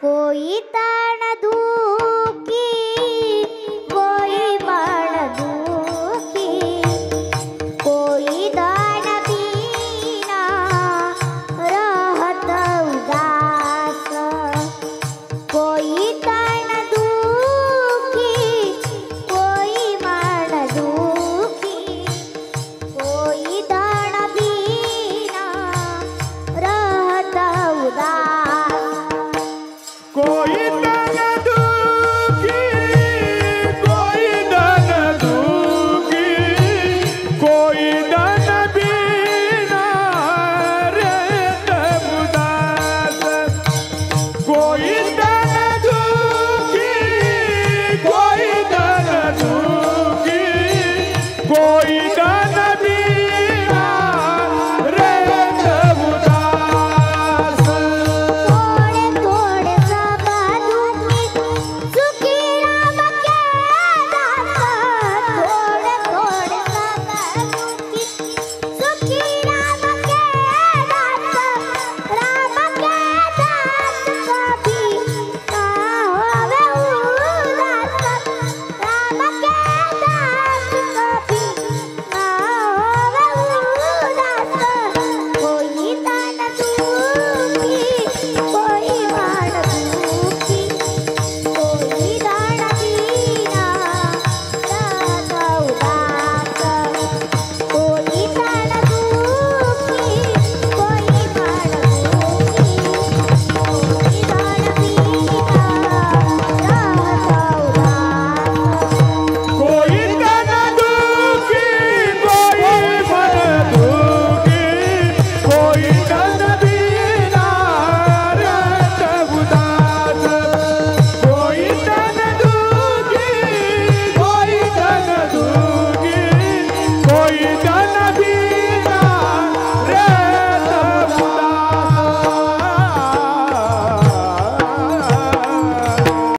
कोई ताण दुखी कोई बाण दुखी कोई दान बिना रहत उदास कोई ताण दुखी कोई बाण दुखी कोई दान बिना रहत उदास कोई